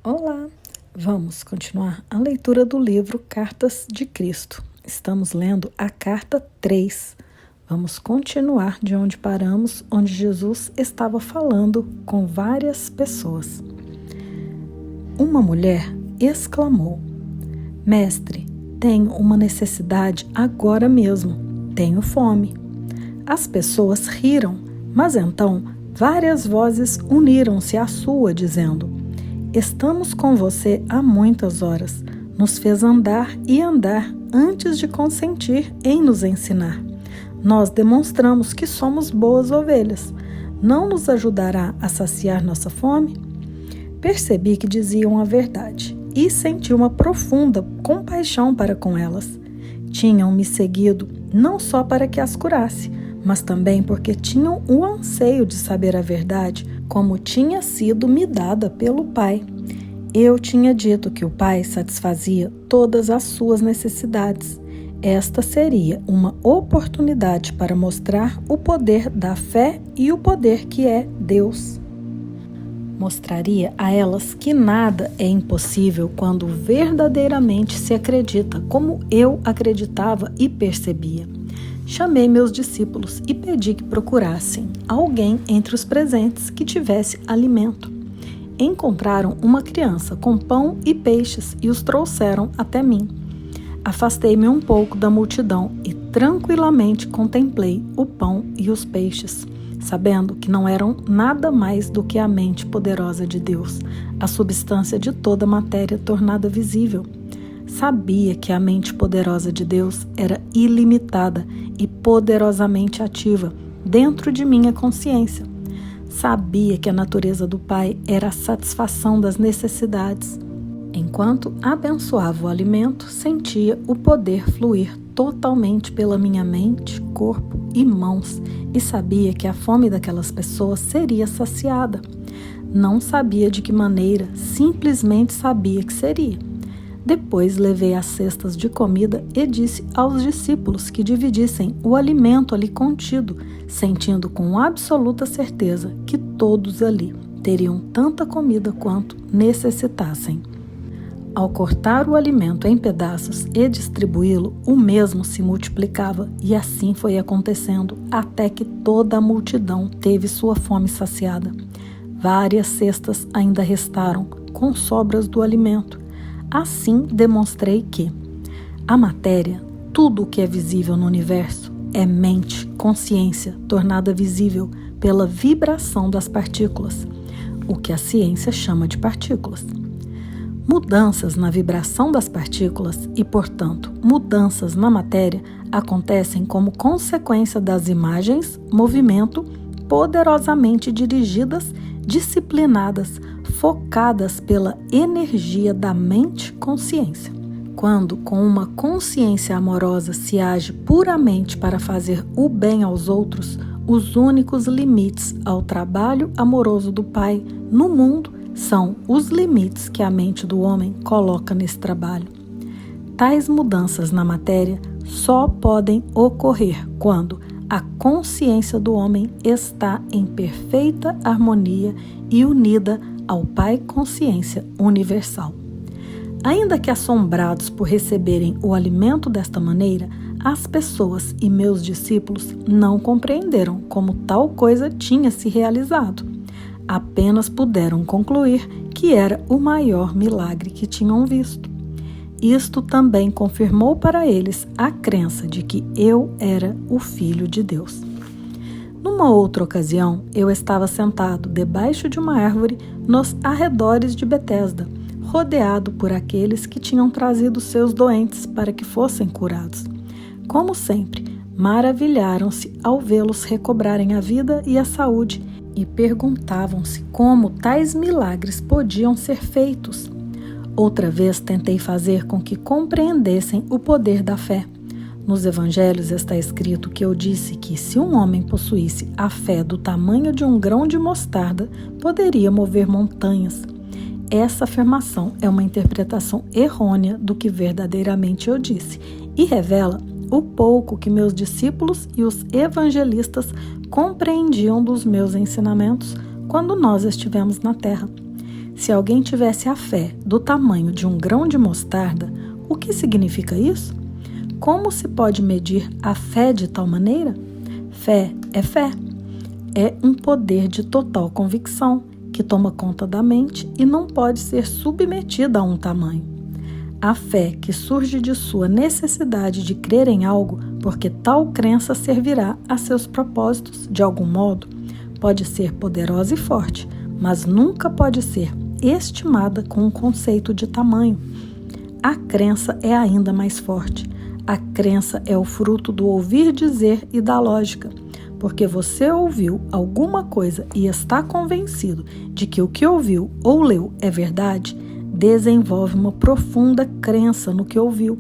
Olá! Vamos continuar a leitura do livro Cartas de Cristo. Estamos lendo a carta 3. Vamos continuar de onde paramos, onde Jesus estava falando com várias pessoas. Uma mulher exclamou: Mestre, tenho uma necessidade agora mesmo. Tenho fome. As pessoas riram, mas então várias vozes uniram-se à sua, dizendo: Estamos com você há muitas horas. Nos fez andar e andar antes de consentir em nos ensinar. Nós demonstramos que somos boas ovelhas. Não nos ajudará a saciar nossa fome? Percebi que diziam a verdade e senti uma profunda compaixão para com elas. Tinham me seguido não só para que as curasse, mas também porque tinham o anseio de saber a verdade, como tinha sido me dada pelo Pai. Eu tinha dito que o Pai satisfazia todas as suas necessidades. Esta seria uma oportunidade para mostrar o poder da fé e o poder que é Deus. Mostraria a elas que nada é impossível quando verdadeiramente se acredita como eu acreditava e percebia. Chamei meus discípulos e pedi que procurassem alguém entre os presentes que tivesse alimento. Encontraram uma criança com pão e peixes e os trouxeram até mim. Afastei-me um pouco da multidão e tranquilamente contemplei o pão e os peixes, sabendo que não eram nada mais do que a mente poderosa de Deus, a substância de toda a matéria tornada visível. Sabia que a mente poderosa de Deus era ilimitada e poderosamente ativa dentro de minha consciência. Sabia que a natureza do Pai era a satisfação das necessidades. Enquanto abençoava o alimento, sentia o poder fluir totalmente pela minha mente, corpo e mãos e sabia que a fome daquelas pessoas seria saciada. Não sabia de que maneira, simplesmente sabia que seria. Depois levei as cestas de comida e disse aos discípulos que dividissem o alimento ali contido, sentindo com absoluta certeza que todos ali teriam tanta comida quanto necessitassem. Ao cortar o alimento em pedaços e distribuí-lo, o mesmo se multiplicava e assim foi acontecendo até que toda a multidão teve sua fome saciada. Várias cestas ainda restaram com sobras do alimento. Assim demonstrei que a matéria, tudo o que é visível no universo, é mente, consciência, tornada visível pela vibração das partículas, o que a ciência chama de partículas. Mudanças na vibração das partículas e, portanto, mudanças na matéria acontecem como consequência das imagens, movimento, poderosamente dirigidas, disciplinadas, focadas pela energia da mente-consciência. Quando, com uma consciência amorosa, se age puramente para fazer o bem aos outros, os únicos limites ao trabalho amoroso do Pai no mundo são os limites que a mente do homem coloca nesse trabalho. Tais mudanças na matéria só podem ocorrer quando a consciência do homem está em perfeita harmonia e unida ao Pai Consciência Universal. Ainda que assombrados por receberem o alimento desta maneira, as pessoas e meus discípulos não compreenderam como tal coisa tinha se realizado. Apenas puderam concluir que era o maior milagre que tinham visto. Isto também confirmou para eles a crença de que eu era o Filho de Deus. Numa outra ocasião, eu estava sentado debaixo de uma árvore nos arredores de Betesda, rodeado por aqueles que tinham trazido seus doentes para que fossem curados. Como sempre, maravilharam-se ao vê-los recobrarem a vida e a saúde e perguntavam-se como tais milagres podiam ser feitos. Outra vez tentei fazer com que compreendessem o poder da fé. Nos evangelhos está escrito que eu disse que se um homem possuísse a fé do tamanho de um grão de mostarda, poderia mover montanhas. Essa afirmação é uma interpretação errônea do que verdadeiramente eu disse e revela o pouco que meus discípulos e os evangelistas compreendiam dos meus ensinamentos quando nós estivemos na terra. Se alguém tivesse a fé do tamanho de um grão de mostarda, o que significa isso? Como se pode medir a fé de tal maneira? Fé. É um poder de total convicção que toma conta da mente e não pode ser submetida a um tamanho. A fé que surge de sua necessidade de crer em algo, porque tal crença servirá a seus propósitos de algum modo, pode ser poderosa e forte, mas nunca pode ser estimada com um conceito de tamanho. A crença é ainda mais forte. A crença é o fruto do ouvir dizer e da lógica. Porque você ouviu alguma coisa e está convencido de que o que ouviu ou leu é verdade, desenvolve uma profunda crença no que ouviu.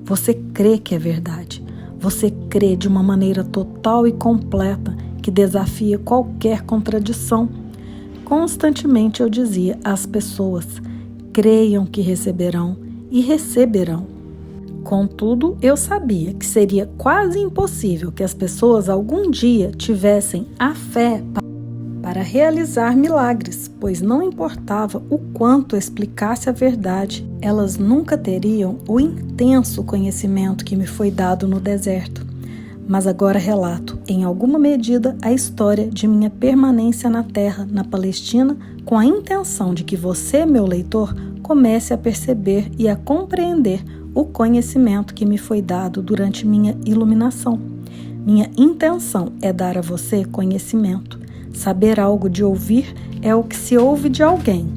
Você crê que é verdade. Você crê de uma maneira total e completa que desafia qualquer contradição. Constantemente eu dizia às pessoas: creiam que receberão e receberão. Contudo, eu sabia que seria quase impossível que as pessoas algum dia tivessem a fé para realizar milagres, pois não importava o quanto explicasse a verdade, elas nunca teriam o intenso conhecimento que me foi dado no deserto. Mas agora relato, em alguma medida, a história de minha permanência na terra, na Palestina, com a intenção de que você, meu leitor, comece a perceber e a compreender o conhecimento que me foi dado durante minha iluminação. Minha intenção é dar a você conhecimento. Saber algo de ouvir é o que se ouve de alguém,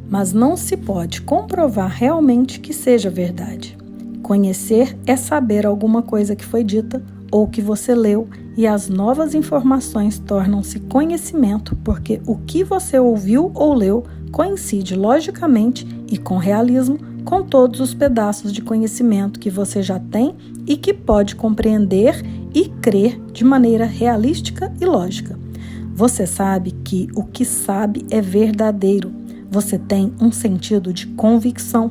mas não se pode comprovar realmente que seja verdade. Conhecer é saber alguma coisa que foi dita ou que você leu, e as novas informações tornam-se conhecimento porque o que você ouviu ou leu coincide logicamente e com realismo com todos os pedaços de conhecimento que você já tem e que pode compreender e crer de maneira realística e lógica. Você sabe que o que sabe é verdadeiro. Você tem um sentido de convicção.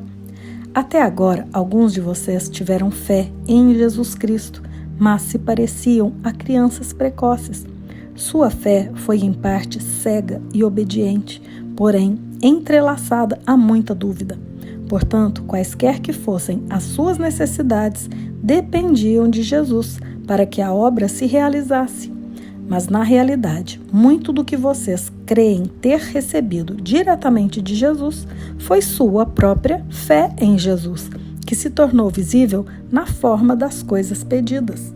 Até agora, alguns de vocês tiveram fé em Jesus Cristo, mas se pareciam a crianças precoces. Sua fé foi em parte cega e obediente, porém entrelaçada a muita dúvida. Portanto, quaisquer que fossem as suas necessidades, dependiam de Jesus para que a obra se realizasse. Mas, na realidade, muito do que vocês creem ter recebido diretamente de Jesus foi sua própria fé em Jesus, que se tornou visível na forma das coisas pedidas.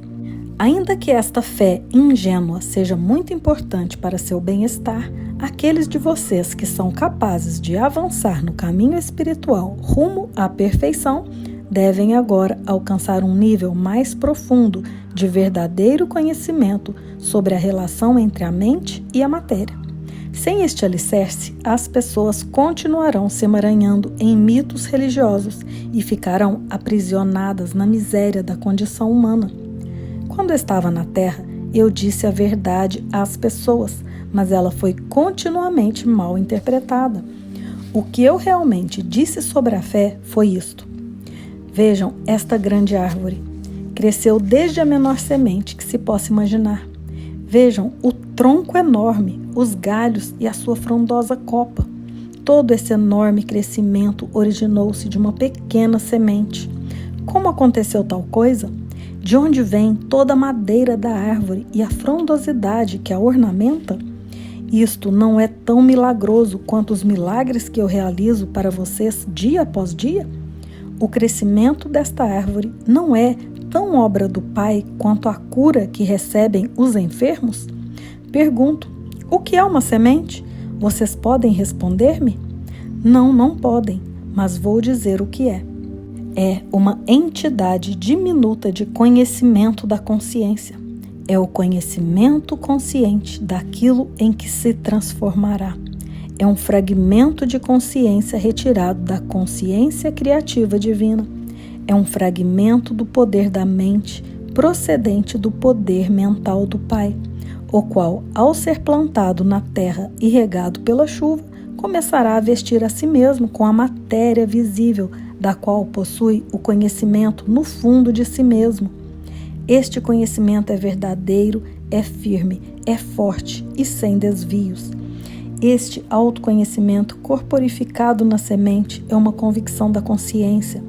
Ainda que esta fé ingênua seja muito importante para seu bem-estar, aqueles de vocês que são capazes de avançar no caminho espiritual rumo à perfeição devem agora alcançar um nível mais profundo de verdadeiro conhecimento sobre a relação entre a mente e a matéria. Sem este alicerce, as pessoas continuarão se emaranhando em mitos religiosos e ficarão aprisionadas na miséria da condição humana. Quando eu estava na Terra, eu disse a verdade às pessoas, mas ela foi continuamente mal interpretada. O que eu realmente disse sobre a fé foi isto: vejam esta grande árvore. Cresceu desde a menor semente que se possa imaginar. Vejam o tronco enorme, os galhos e a sua frondosa copa. Todo esse enorme crescimento originou-se de uma pequena semente. Como aconteceu tal coisa? De onde vem toda a madeira da árvore e a frondosidade que a ornamenta? Isto não é tão milagroso quanto os milagres que eu realizo para vocês dia após dia? O crescimento desta árvore não é tão obra do Pai quanto a cura que recebem os enfermos? Pergunto, o que é uma semente? Vocês podem responder-me? Não, não podem, mas vou dizer o que é. É uma entidade diminuta de conhecimento da consciência. É o conhecimento consciente daquilo em que se transformará. É um fragmento de consciência retirado da consciência criativa divina. É um fragmento do poder da mente procedente do poder mental do Pai, o qual, ao ser plantado na terra e regado pela chuva, começará a vestir a si mesmo com a matéria visível, da qual possui o conhecimento no fundo de si mesmo. Este conhecimento é verdadeiro, é firme, é forte e sem desvios. Este autoconhecimento corporificado na semente é uma convicção da consciência.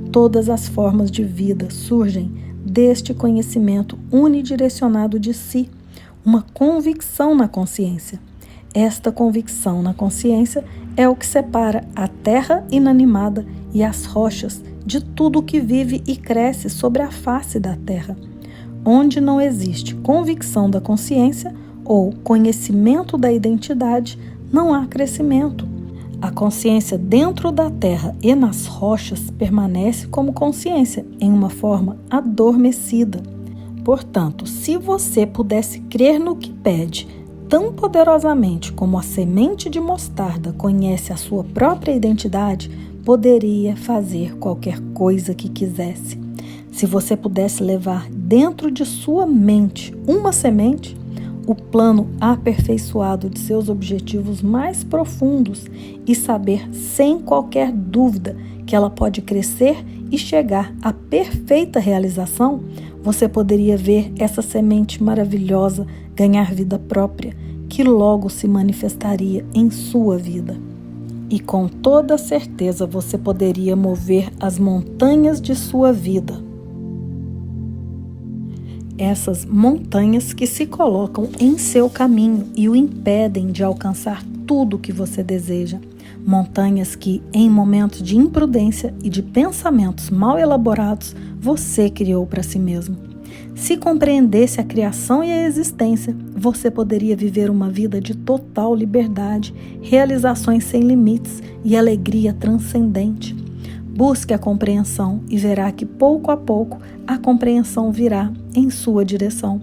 Todas as formas de vida surgem deste conhecimento unidirecionado de si, uma convicção na consciência. Esta convicção na consciência é o que separa a terra inanimada e as rochas de tudo o que vive e cresce sobre a face da terra. Onde não existe convicção da consciência ou conhecimento da identidade, não há crescimento. A consciência dentro da terra e nas rochas permanece como consciência, em uma forma adormecida. Portanto, se você pudesse crer no que pede, tão poderosamente como a semente de mostarda conhece a sua própria identidade, poderia fazer qualquer coisa que quisesse. Se você pudesse levar dentro de sua mente uma semente, o plano aperfeiçoado de seus objetivos mais profundos e saber sem qualquer dúvida que ela pode crescer e chegar à perfeita realização, você poderia ver essa semente maravilhosa ganhar vida própria, que logo se manifestaria em sua vida. E com toda certeza você poderia mover as montanhas de sua vida. Essas montanhas que se colocam em seu caminho e o impedem de alcançar tudo o que você deseja. Montanhas que, em momentos de imprudência e de pensamentos mal elaborados, você criou para si mesmo. Se compreendesse a criação e a existência, você poderia viver uma vida de total liberdade, realizações sem limites e alegria transcendente. Busque a compreensão e verá que pouco a pouco a compreensão virá em sua direção.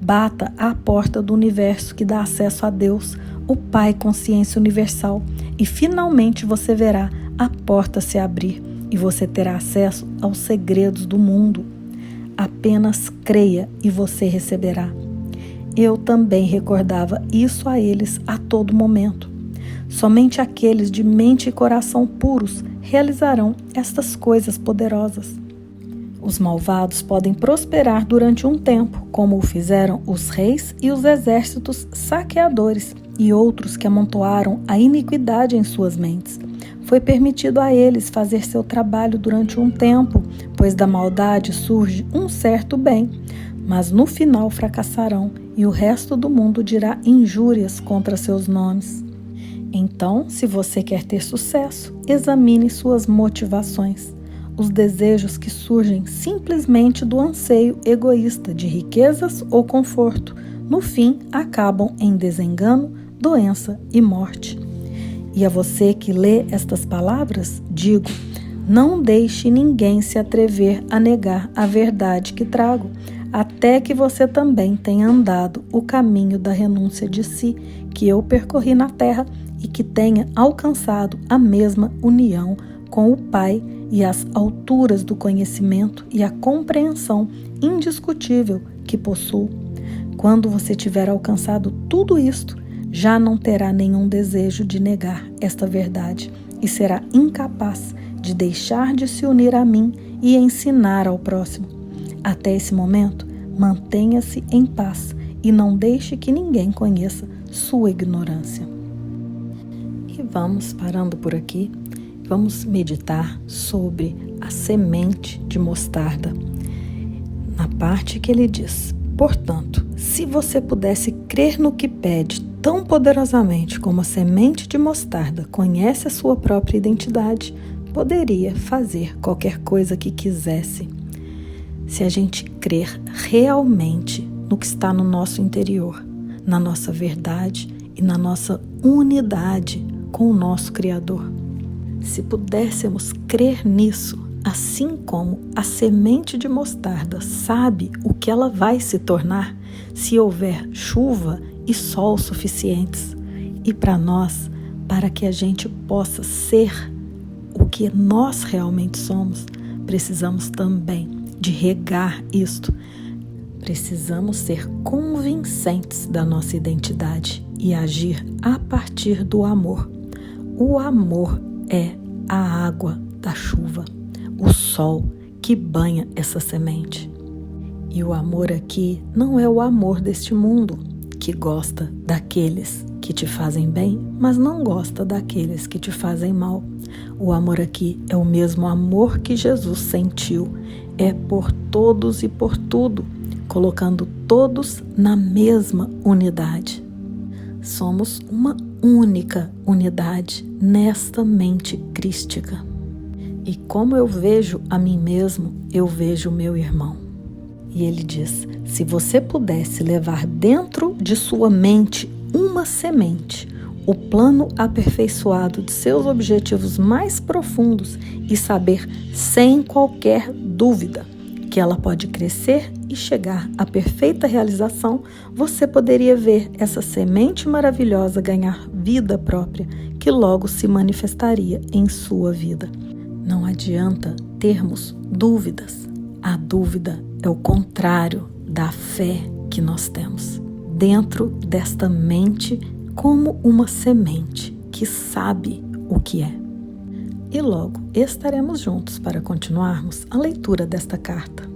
Bata à porta do universo que dá acesso a Deus, o Pai Consciência Universal, e finalmente você verá a porta se abrir e você terá acesso aos segredos do mundo. Apenas creia e você receberá. Eu também recordava isso a eles a todo momento. Somente aqueles de mente e coração puros realizarão estas coisas poderosas. Os malvados podem prosperar durante um tempo, como o fizeram os reis e os exércitos saqueadores e outros que amontoaram a iniquidade em suas mentes. Foi permitido a eles fazer seu trabalho durante um tempo, pois da maldade surge um certo bem, mas no final fracassarão e o resto do mundo dirá injúrias contra seus nomes. Então, se você quer ter sucesso, examine suas motivações. Os desejos que surgem simplesmente do anseio egoísta de riquezas ou conforto, no fim acabam em desengano, doença e morte. E a você que lê estas palavras, digo: não deixe ninguém se atrever a negar a verdade que trago, até que você também tenha andado o caminho da renúncia de si, que eu percorri na terra, e que tenha alcançado a mesma união com o Pai e as alturas do conhecimento e a compreensão indiscutível que possuo. Quando você tiver alcançado tudo isto, já não terá nenhum desejo de negar esta verdade e será incapaz de deixar de se unir a mim e ensinar ao próximo. Até esse momento, mantenha-se em paz e não deixe que ninguém conheça sua ignorância. E vamos parando por aqui, vamos meditar sobre a semente de mostarda. Na parte que ele diz: portanto, se você pudesse crer no que pede tão poderosamente como a semente de mostarda conhece a sua própria identidade, poderia fazer qualquer coisa que quisesse. Se a gente crer realmente no que está no nosso interior, na nossa verdade e na nossa unidade com o nosso Criador. Se pudéssemos crer nisso, assim como a semente de mostarda sabe o que ela vai se tornar se houver chuva e sol suficientes, e para nós, para que a gente possa ser o que nós realmente somos, precisamos também de regar isto. Precisamos ser convincentes da nossa identidade e agir a partir do amor. O amor é a água da chuva, o sol que banha essa semente. E o amor aqui não é o amor deste mundo, que gosta daqueles que que te fazem bem, mas não gosta daqueles que te fazem mal. O amor aqui é o mesmo amor que Jesus sentiu. É por todos e por tudo, colocando todos na mesma unidade. Somos uma única unidade nesta mente crística. E como eu vejo a mim mesmo, eu vejo o meu irmão. E ele diz: se você pudesse levar dentro de sua mente uma semente, o plano aperfeiçoado de seus objetivos mais profundos e saber sem qualquer dúvida que ela pode crescer e chegar à perfeita realização, você poderia ver essa semente maravilhosa ganhar vida própria, que logo se manifestaria em sua vida. Não adianta termos dúvidas. A dúvida é o contrário da fé que nós temos. Dentro desta mente, como uma semente que sabe o que é. E logo estaremos juntos para continuarmos a leitura desta carta.